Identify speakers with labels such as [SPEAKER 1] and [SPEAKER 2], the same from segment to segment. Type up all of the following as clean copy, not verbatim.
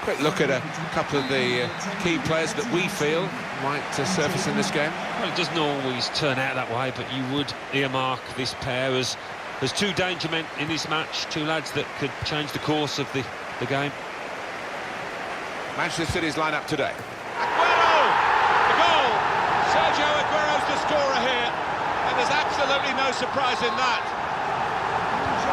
[SPEAKER 1] Quick look at a couple of the key players that we feel might surface in this game.
[SPEAKER 2] Well, it doesn't always turn out that way, but you would earmark this pair as two danger men in this match, two lads that could change the course of the game.
[SPEAKER 1] Manchester City's lineup today.
[SPEAKER 3] Aguero! The goal! Sergio Aguero's the scorer here, and there's absolutely no surprise in that.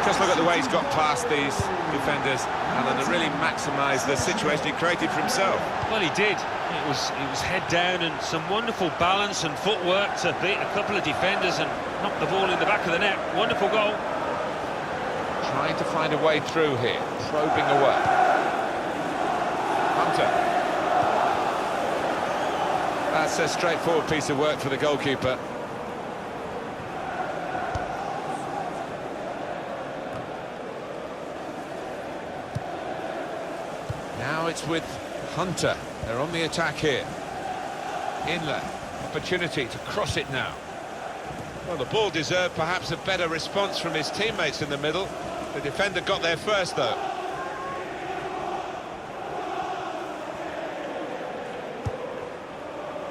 [SPEAKER 1] Just look at the way he's got past these defenders and really maximised the situation he created for himself.
[SPEAKER 2] Well, he did. It was head down and some wonderful balance and footwork to beat a couple of defenders and knock the ball in the back of the net. Wonderful goal.
[SPEAKER 1] Trying to find a way through here, probing away. Hunter. That's a straightforward piece of work for the goalkeeper. Now it's with Hunter. They're on the attack here. Inlet. Opportunity to cross it now.
[SPEAKER 3] Well, the ball deserved perhaps a better response from his teammates in the middle. The defender got there first, though.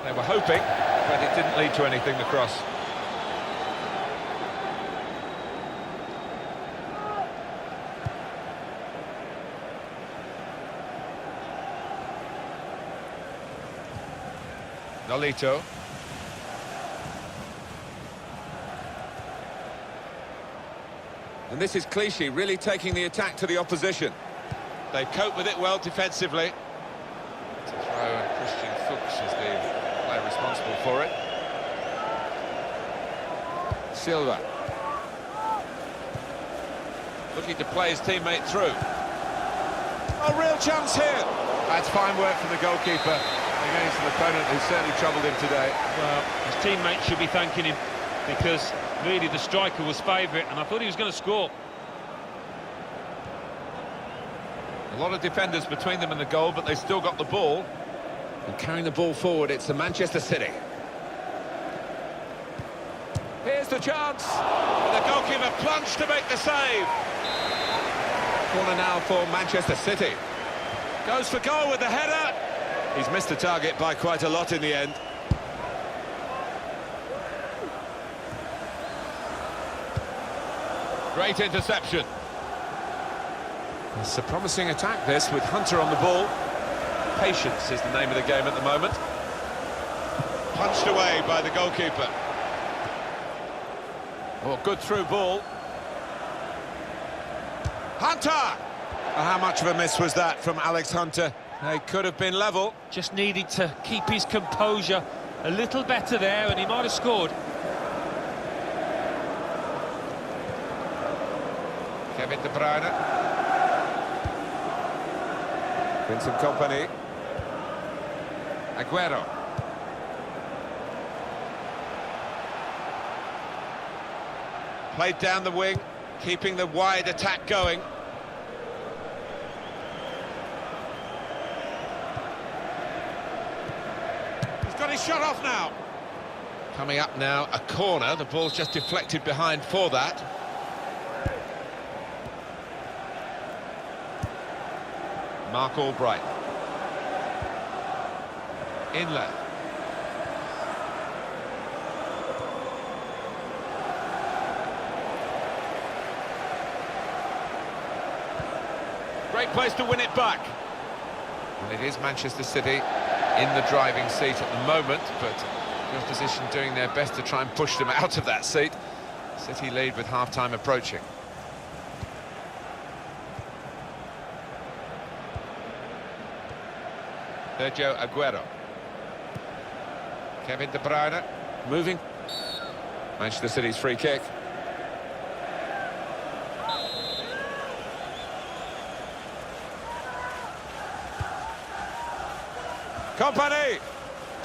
[SPEAKER 1] They were hoping, but it didn't lead to anything, the cross. Nolito. And this is Clichy really taking the attack to the opposition.
[SPEAKER 3] They've coped with it well defensively.
[SPEAKER 1] To throw, and Christian Fuchs is the player responsible for it. Silva.
[SPEAKER 3] Looking to play his teammate through. Oh, real chance here.
[SPEAKER 1] That's fine work from the goalkeeper against an opponent who certainly troubled him today.
[SPEAKER 2] Well, his teammates should be thanking him because really the striker was favourite and I thought he was going to score.
[SPEAKER 1] A lot of defenders between them and the goal, but they still got the ball. And carrying the ball forward, it's the Manchester City. Here's the chance.
[SPEAKER 3] And the goalkeeper plunged to make the save.
[SPEAKER 1] Corner now for Manchester City.
[SPEAKER 3] Goes for goal with the header.
[SPEAKER 1] He's missed the target by quite a lot in the end.
[SPEAKER 3] Great interception.
[SPEAKER 1] It's a promising attack, this, with Hunter on the ball. Patience is the name of the game at the moment.
[SPEAKER 3] Punched away by the goalkeeper.
[SPEAKER 1] Oh, good through ball. Hunter! How much of a miss was that from Alex Hunter? They could have been level.
[SPEAKER 2] Just needed to keep his composure a little better there and he might have scored.
[SPEAKER 1] Kevin De Bruyne. Vincent Kompany. Aguero.
[SPEAKER 3] Played down the wing, keeping the wide attack going. He's got his shot off now.
[SPEAKER 1] Coming up now, a corner. The ball's just deflected behind for that. Mark Albright. Inlet.
[SPEAKER 3] Great place to win it back.
[SPEAKER 1] And it is Manchester City in the driving seat at the moment, but the opposition doing their best to try and push them out of that seat. City lead with half-time approaching. Sergio Aguero. Kevin De Bruyne moving. Manchester City's free kick.
[SPEAKER 3] Kompany!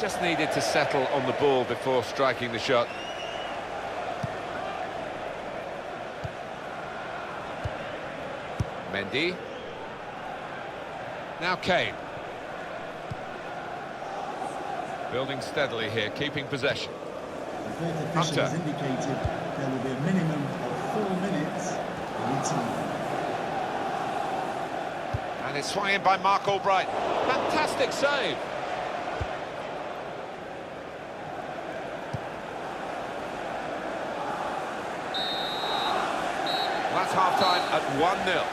[SPEAKER 1] Just needed to settle on the ball before striking the shot. Mendy. Now Kane. Building steadily here, keeping possession.
[SPEAKER 4] The fourth official has indicated there will be a minimum of 4 minutes in each time.
[SPEAKER 1] And it's swung in by Marco Reus. Fantastic save. That's half-time at 1-0.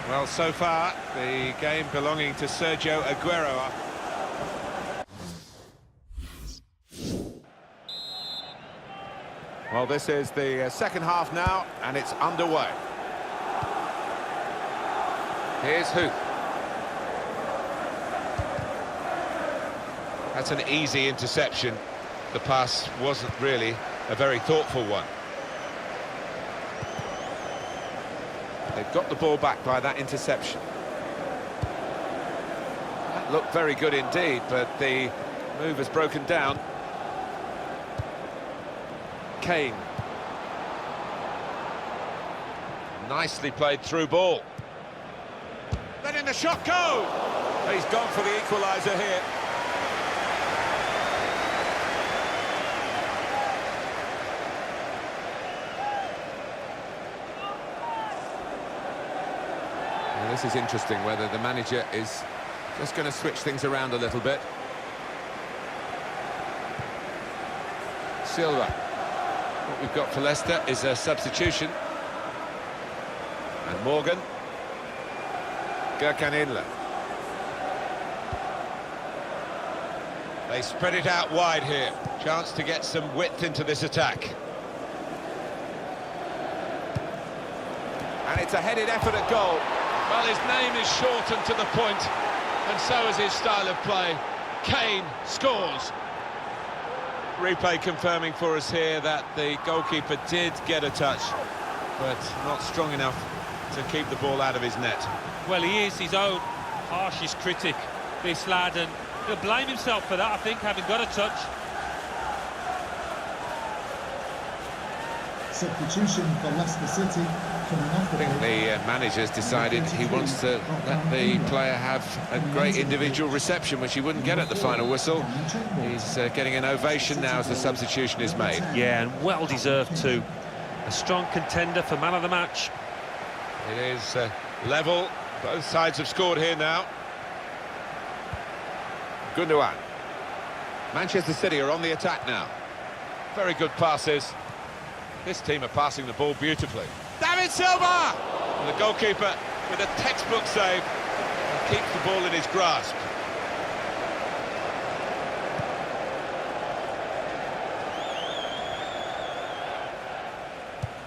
[SPEAKER 1] Well, so far, the game belonging to Sergio Aguero. Well, this is the second half now, and it's underway. Here's Huth. That's an easy interception. The pass wasn't really a very thoughtful one. They've got the ball back by that interception. That looked very good indeed, but the move has broken down. Kane. Nicely played through ball. Letting the shot go! He's gone for the equaliser here. Now, this is interesting, whether the manager is just going to switch things around a little bit. Silva. What we've got for Leicester is a substitution. And Morgan. Gurkanilla. They spread it out wide here. Chance to get some width into this attack. And it's a headed effort at goal.
[SPEAKER 3] Well, his name is shortened to the point, and so is his style of play. Kane scores.
[SPEAKER 1] Replay confirming for us here that the goalkeeper did get a touch, but not strong enough to keep the ball out of his net.
[SPEAKER 2] Well, he is his own harshest critic, this lad, and he'll blame himself for that, I think, having got a touch.
[SPEAKER 4] Substitution for Leicester City coming off the
[SPEAKER 1] I think the manager's decided he wants to let the player have a great individual reception, which he wouldn't get at the final whistle. He's getting an ovation now as the substitution is made.
[SPEAKER 2] Yeah, and well-deserved too. A strong contender for man of the match.
[SPEAKER 1] It is level. Both sides have scored here now. Gundogan. Manchester City are on the attack now. Very good passes. This team are passing the ball beautifully. David Silva! And the goalkeeper with a textbook save and keeps the ball in his grasp.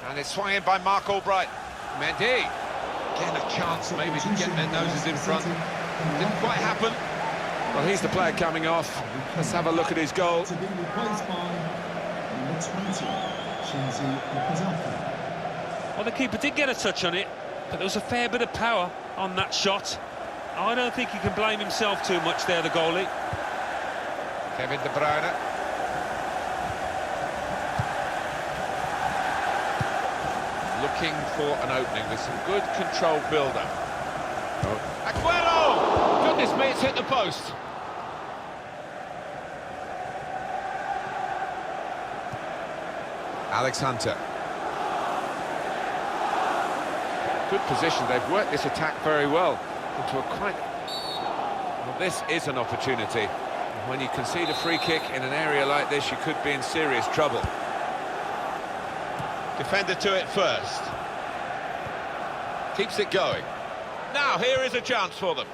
[SPEAKER 1] And it's swung in by Marco Reus. Mendy. Again a chance maybe to get their noses in front. Didn't quite happen. Well, he's the player coming off. Let's have a look at his goal.
[SPEAKER 4] To be replaced by number 20.
[SPEAKER 2] Well, the keeper did get a touch on it, but there was a fair bit of power on that shot. I don't think he can blame himself too much there, the goalie.
[SPEAKER 1] Kevin De Bruyne. Looking for an opening with some good controlled build-up. Oh. Aguero! Goodness me, it's hit the post. Alex Hunter. Good position. They've worked this attack very well into a quite... Well, this is an opportunity. When you concede a free kick in an area like this, you could be in serious trouble. Defender to it first. Keeps it going. Now, here is a chance for them.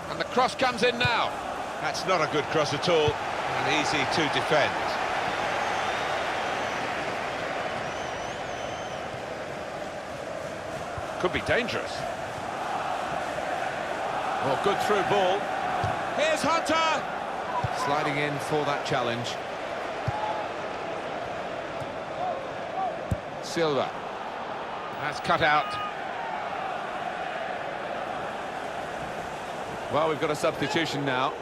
[SPEAKER 1] And the cross comes in now. That's not a good cross at all, and easy to defend. Could be dangerous. Oh, good through ball. Here's Hunter! Sliding in for that challenge. Silva. That's cut out. Well, we've got a substitution now.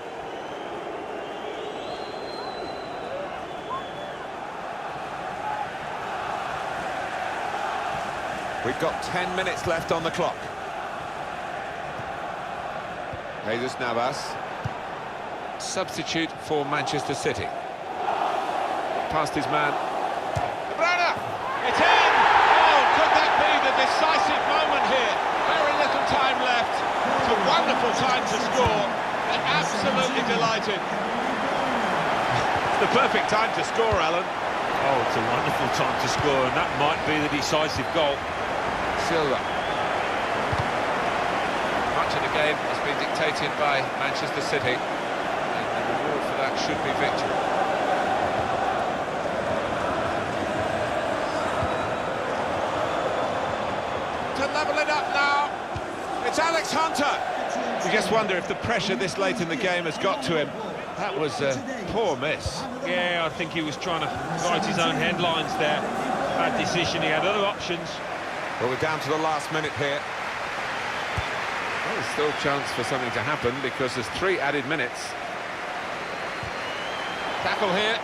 [SPEAKER 1] We've got 10 minutes left on the clock. Jesus Navas. Substitute for Manchester City. Past his man.
[SPEAKER 3] It's in! Oh, could that be the decisive moment here? Very little time left. It's a wonderful time to score. They're absolutely delighted.
[SPEAKER 1] It's the perfect time to score, Alan.
[SPEAKER 2] Oh, it's a wonderful time to score, and that might be the decisive goal.
[SPEAKER 1] Silva. Much of the game has been dictated by Manchester City, and the reward for that should be victory.
[SPEAKER 3] To level it up now. It's Alex Hunter.
[SPEAKER 1] You just wonder if the pressure this late in the game has got to him. That was a poor miss.
[SPEAKER 2] Yeah, I think he was trying to write his own headlines there. Bad decision, he had other options.
[SPEAKER 1] Well, we're down to the last minute here. Well, there's still a chance for something to happen because there's 3 added minutes.
[SPEAKER 3] Tackle here.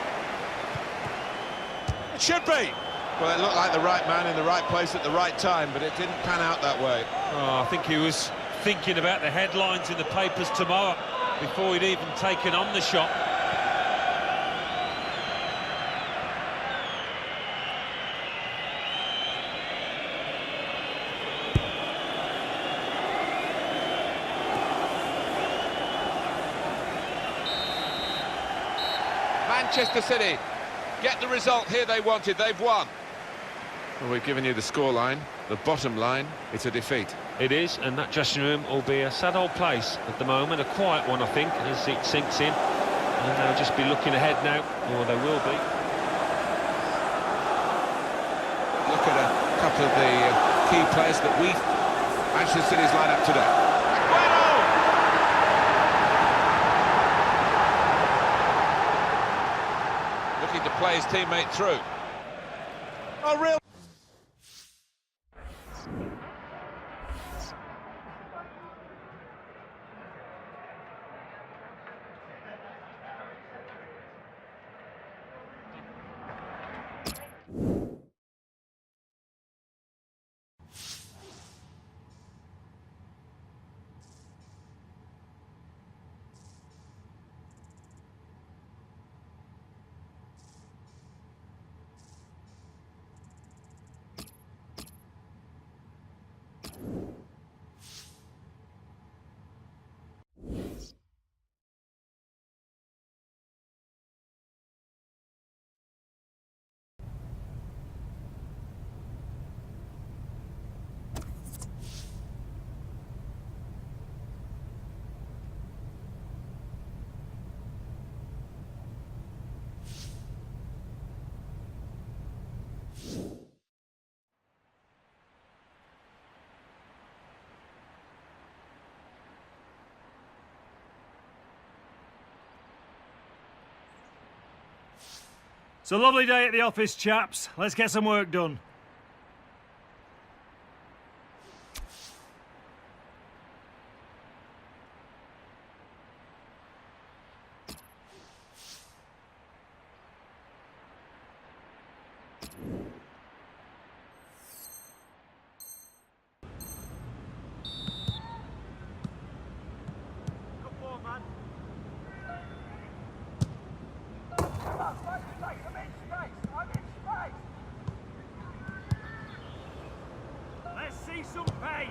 [SPEAKER 3] It should be. Well, it looked like the right man in the right place at the right time, but it didn't pan out that way.
[SPEAKER 2] Oh, I think he was thinking about the headlines in the papers tomorrow before he'd even taken on the shot.
[SPEAKER 1] Manchester City get the result here they wanted. They've won. Well, we've given you the scoreline. The bottom line, it's a defeat.
[SPEAKER 2] It is, and that dressing room will be a sad old place at the moment, a quiet one, I think, as it sinks in. And they'll just be looking ahead now, or they will be.
[SPEAKER 1] Look at a couple of the key players that Manchester City's line up today. Looking to play his teammate through. Oh, real.
[SPEAKER 5] It's a lovely day at the office, chaps. Let's get some work done. Some pace.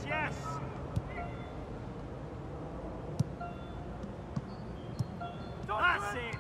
[SPEAKER 5] yes. That's it.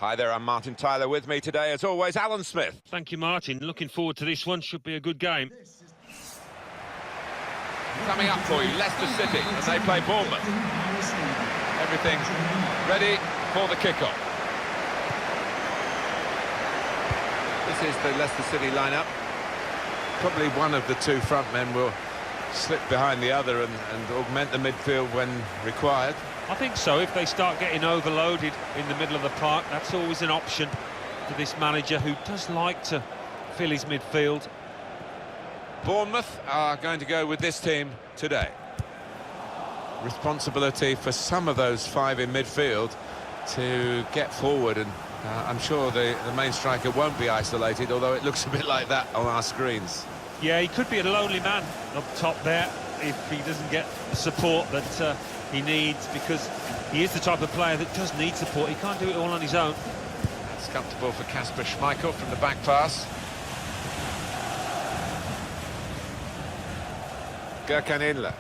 [SPEAKER 1] Hi there, I'm Martin Tyler. With me today, as always, Alan Smith.
[SPEAKER 2] Thank you, Martin. Looking forward to this one. Should be a good game.
[SPEAKER 1] Coming up for you, Leicester City, and they play Bournemouth. Everything ready for the kickoff. This is the Leicester City lineup. Probably one of the two front men will slip behind the other and augment the midfield when required.
[SPEAKER 2] I think so. If they start getting overloaded in the middle of the park, that's always an option for this manager who does like to fill his midfield.
[SPEAKER 1] Bournemouth are going to go with this team today. Responsibility for some of those five in midfield to get forward, and I'm sure the main striker won't be isolated, although it looks a bit like that on our screens.
[SPEAKER 2] Yeah, he could be a lonely man up top there if he doesn't get the support that he needs, because he is the type of player that does need support. He can't do it all on his own.
[SPEAKER 1] That's comfortable for Kasper Schmeichel from the back pass. Gürkan Inler.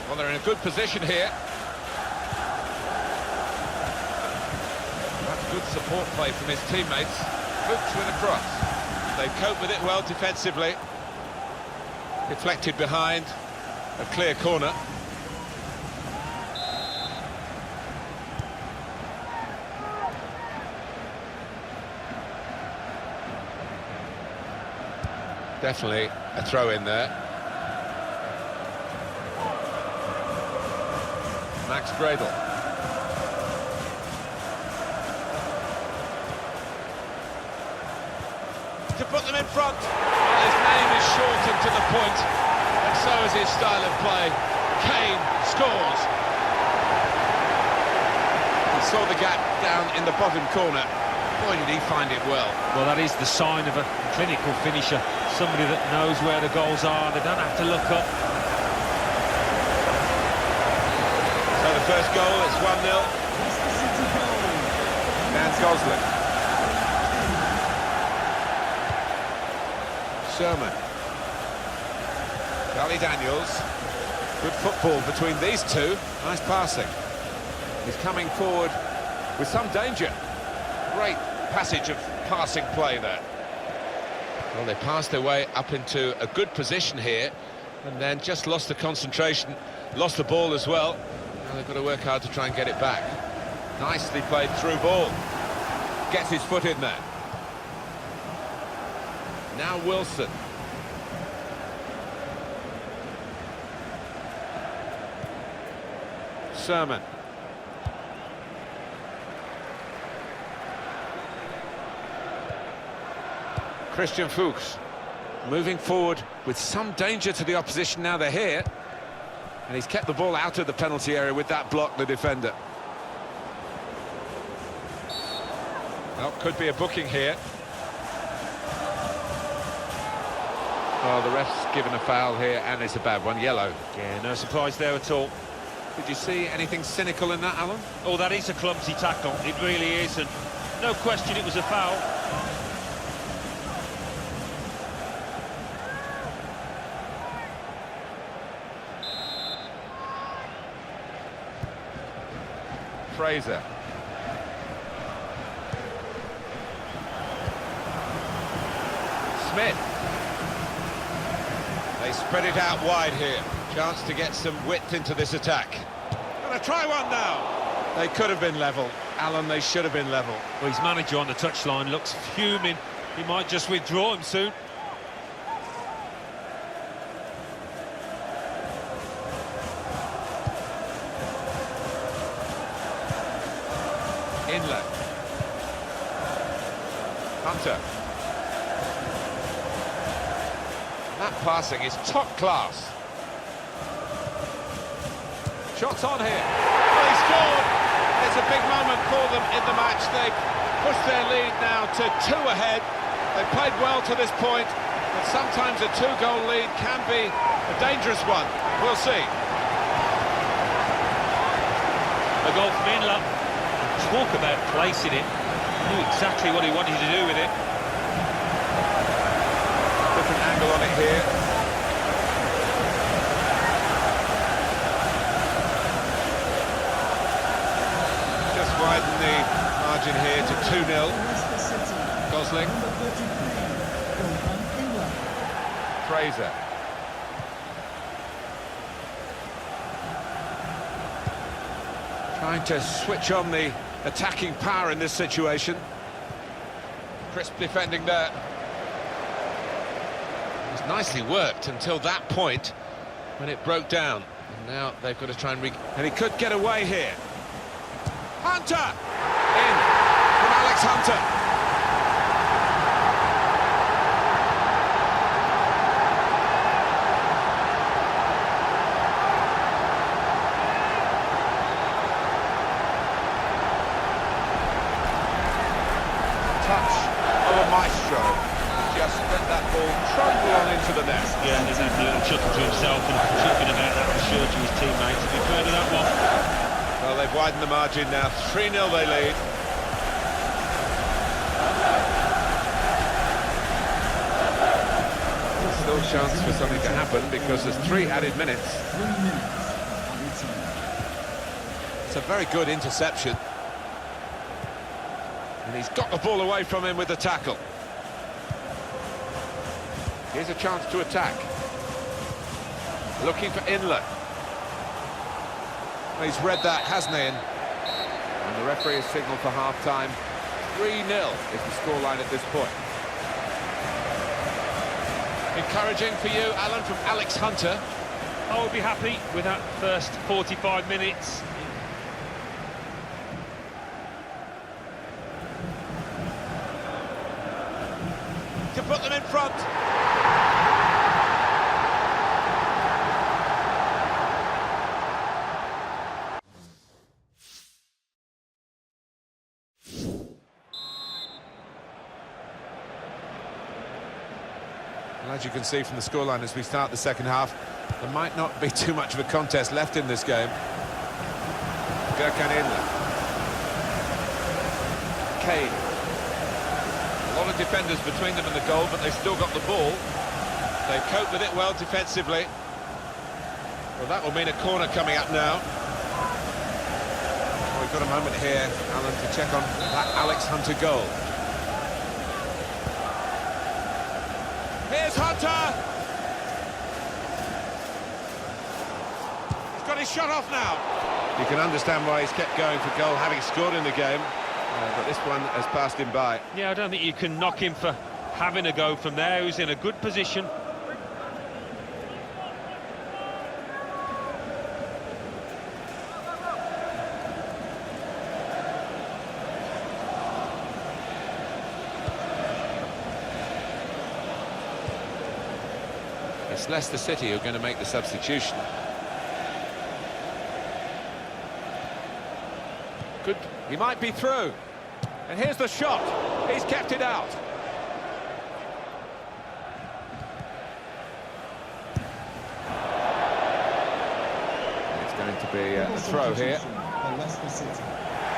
[SPEAKER 1] Well, they're in a good position here. That's good support play from his teammates. Hoops with a cross. They cope with it well defensively. Deflected behind a clear corner. Definitely a throw in there. Max Gradel. To put them in front. Well, his name is shortened to the point, and so is his style of play. Kane scores. He saw the gap down in the bottom corner. Boy, did he find it well.
[SPEAKER 2] Well, that is the sign of a clinical finisher. Somebody that knows where the goals are. They don't have to look up.
[SPEAKER 1] So the first goal is 1-0. Dan Gosling. Sherman. Charlie Daniels. Good football between these two. Nice passing. He's coming forward with some danger. Great passage of passing play there. Well, they passed their way up into a good position here and then just lost the concentration, lost the ball as well. Now they've got to work hard to try and get it back. Nicely played through ball. Gets his foot in there. Now Wilson. Sermon. Christian Fuchs moving forward with some danger to the opposition. Now they're here, and he's kept the ball out of the penalty area with that block, the defender. Well, could be a booking here. Oh, the ref's given a foul here, and it's a bad one, yellow.
[SPEAKER 2] Yeah, no surprise there at all.
[SPEAKER 1] Did you see anything cynical in that, Alan?
[SPEAKER 2] Oh, that is a clumsy tackle, it really is, and no question it was a foul.
[SPEAKER 1] Fraser. Smith. They spread it out wide here. Chance to get some width into this attack. Gonna try one now. They could have been level. Alan, they should have been level.
[SPEAKER 2] Well, his manager on the touchline looks fuming. He might just withdraw him soon.
[SPEAKER 1] Inlet. Hunter. That passing is top class. Shots on here.
[SPEAKER 3] Well, he scored. It's a big moment for them in the match. They've pushed their lead now to 2 ahead. They've played well to this point, but sometimes a 2-goal lead can be a dangerous one. We'll see.
[SPEAKER 2] A goal from Inlet. Talk about placing it. He knew exactly what he wanted to do with it.
[SPEAKER 1] Different angle on it here. Just widen the margin here to 2-0. Gosling. Fraser. Trying to switch on the attacking power in this situation. Crisp defending there. It was nicely worked until that point when it broke down. And now they've got to try and and he could get away here. Hunter! In from Alex Hunter. Touch of a maestro. Just let that ball trundle on into the net.
[SPEAKER 2] Yeah, he's had a little chuckle to himself and talking about that, I'm sure, to his teammates. Have you heard of that one?
[SPEAKER 1] Well, they've widened the margin now. 3-0 they lead. There's still a chance for something to happen because there's 3 added minutes.
[SPEAKER 4] 3 minutes added time.
[SPEAKER 1] It's a very good interception. And he's got the ball away from him with the tackle. Here's a chance to attack. Looking for Inlet. Well, he's read that, hasn't he? And the referee has signalled for half-time. 3-0 is the scoreline at this point.
[SPEAKER 3] Encouraging for you, Alan, from Alex Hunter.
[SPEAKER 2] I would be happy with that first 45 minutes.
[SPEAKER 3] To put them in front.
[SPEAKER 1] Well, as you can see from the scoreline as we start the second half, there might not be too much of a contest left in this game. Gurkan Inlet. Kane. A lot of defenders between them and the goal, but they've still got the ball. They've coped with it well defensively. Well, that will mean a corner coming up now. Well, we've got a moment here, Alan, to check on that Alex Hunter goal. Here's Hunter! He's got his shot off now. You can understand why he's kept going for goal, having scored in the game. But this one has passed him by.
[SPEAKER 2] Yeah, I don't think you can knock him for having a go from there. He's in a good position.
[SPEAKER 1] It's Leicester City who are going to make the substitution. Good, he might be through. And here's the shot. He's kept it out. It's going to be a throw here.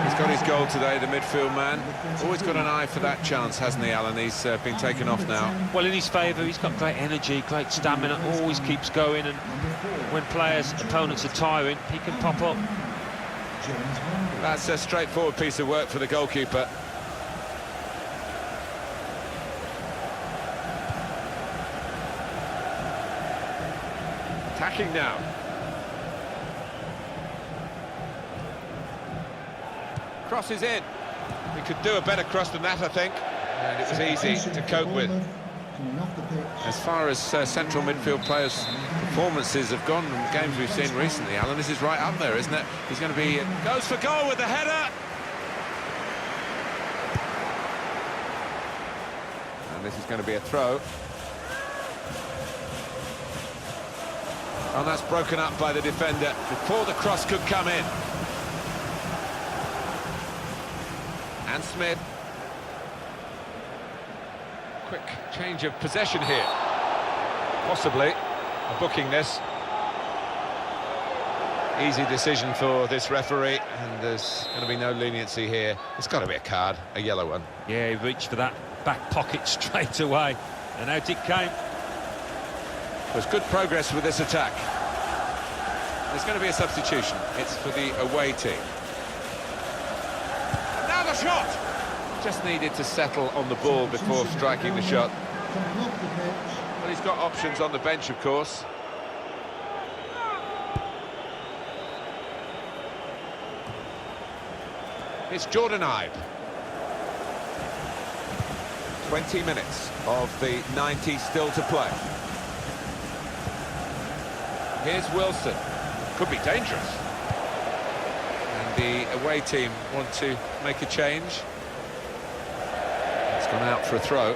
[SPEAKER 1] He's got his goal today, the midfield man. Always got an eye for that chance, hasn't he, Alan? He's been taken off now.
[SPEAKER 2] Well, in his favour, he's got great energy, great stamina, always keeps going, and when players, opponents are tiring, he can pop up.
[SPEAKER 1] That's a straightforward piece of work for the goalkeeper. Attacking now. Crosses in. We could do a better cross than that, I think. And it was easy to cope with. As far as central midfield players' performances have gone in games we've seen recently, Alan, this is right up there, isn't it? He's going to be... goes for goal with the header! And this is going to be a throw. And that's broken up by the defender before the cross could come in. And Smith. Quick change of possession here. Possibly booking this. Easy decision for this referee, and there's going to be no leniency here. It's got to be a card, a yellow one.
[SPEAKER 2] Yeah, he reached for that back pocket straight away, and out it came.
[SPEAKER 1] There's good progress with this attack. There's going to be a substitution. It's for the away team. And now the shot! Just needed to settle on the ball before striking the shot. Well, he's got options on the bench, of course. It's Jordan Ibe. 20 minutes of the 90 still to play. Here's Wilson. Could be dangerous. And the away team want to make a change. It's gone out for a throw.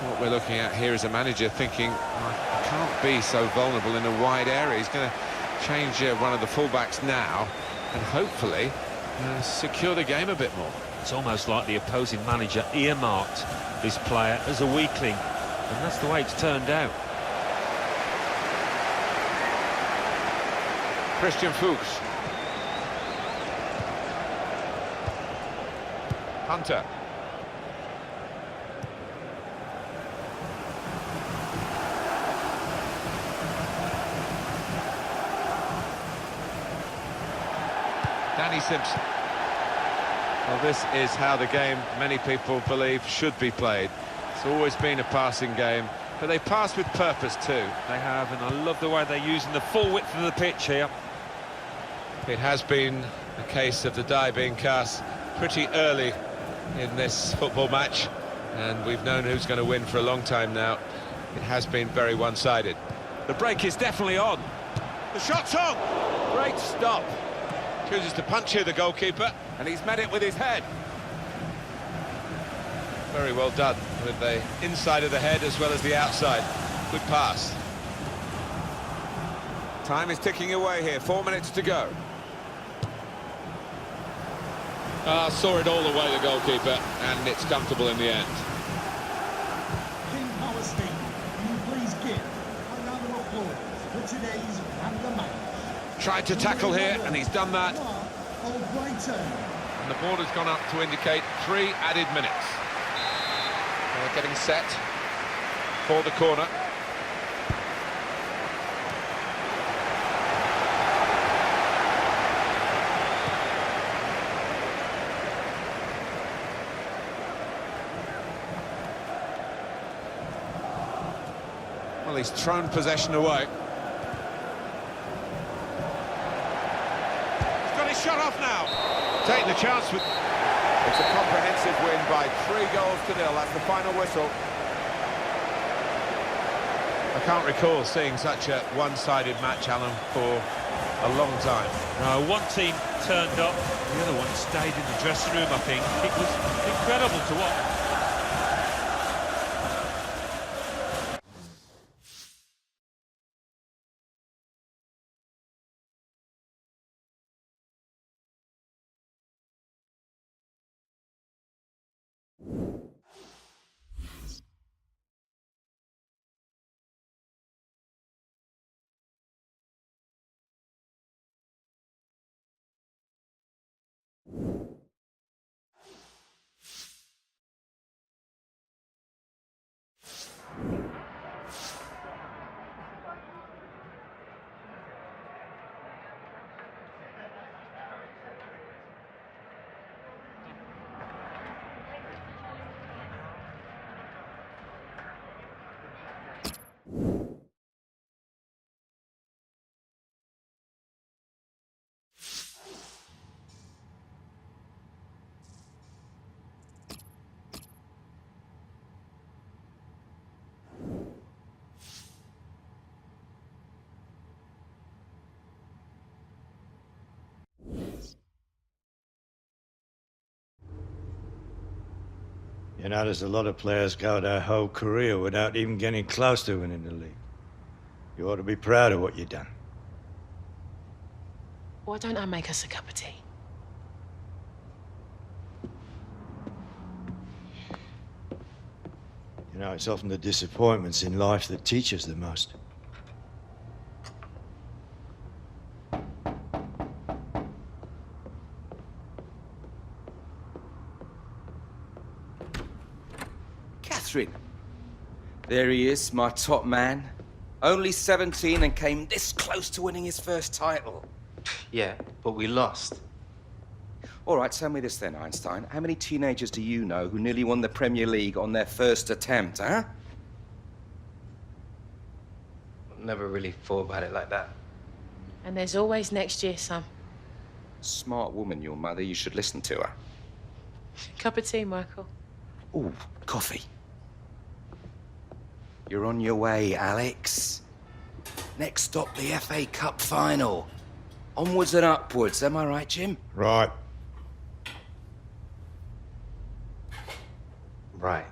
[SPEAKER 1] What we're looking at here is a manager thinking, I can't be so vulnerable in a wide area. He's going to change one of the fullbacks now and hopefully secure the game a bit more.
[SPEAKER 2] It's almost like the opposing manager earmarked this player as a weakling, and that's the way it's turned out.
[SPEAKER 1] Christian Fuchs. Hunter. Danny Simpson. Well, this is how the game, many people believe, should be played. It's always been a passing game, but they pass with purpose too.
[SPEAKER 2] They have, and I love the way they're using the full width of the pitch here.
[SPEAKER 1] It has been a case of the die being cast pretty early in this football match, and we've known who's going to win for a long time now. It has been very one-sided. The break is definitely on. The shot's on! Great stop. Chooses to punch here, the goalkeeper, and he's met it with his head. Very well done with the inside of the head as well as the outside. Good pass. Time is ticking away here, 4 minutes to go. Saw it all the way, the goalkeeper, and it's comfortable in the end.
[SPEAKER 4] King Power Stadium, can you please give a round of applause for today's man of the match?
[SPEAKER 1] Tried to tackle here, and he's done that.
[SPEAKER 4] Brighton.
[SPEAKER 1] And the ball has gone up to indicate 3 added minutes. They're getting set for the corner. Well, he's thrown possession away. He's got his shot off now. Taking the chance with...
[SPEAKER 3] It's a comprehensive win by 3-0. That's the final whistle.
[SPEAKER 1] I can't recall seeing such a one-sided match, Alan, for a long time.
[SPEAKER 2] No, one team turned up, the other one stayed in the dressing room, I think. It was incredible to watch.
[SPEAKER 6] You know, there's a lot of players go their whole career without even getting close to winning the league. You ought to be proud of what you've done.
[SPEAKER 7] Why don't I make us a cup of tea?
[SPEAKER 6] You know, it's often the disappointments in life that teach us the most.
[SPEAKER 8] Catherine. There he is, my top man. Only 17 and came this close to winning his first title.
[SPEAKER 9] Yeah, but we lost.
[SPEAKER 8] All right, tell me this then, Einstein. How many teenagers do you know who nearly won the Premier League on their first attempt, huh?
[SPEAKER 9] Never really thought about it like that.
[SPEAKER 7] And there's always next year, son.
[SPEAKER 8] Smart woman, your mother. You should listen to her.
[SPEAKER 7] Cup of tea, Michael.
[SPEAKER 8] Ooh, coffee. You're on your way, Alex. Next stop, the FA Cup final. Onwards and upwards, am I right, Jim?
[SPEAKER 6] Right.
[SPEAKER 9] Right.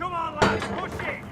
[SPEAKER 5] Come on, lads, push it!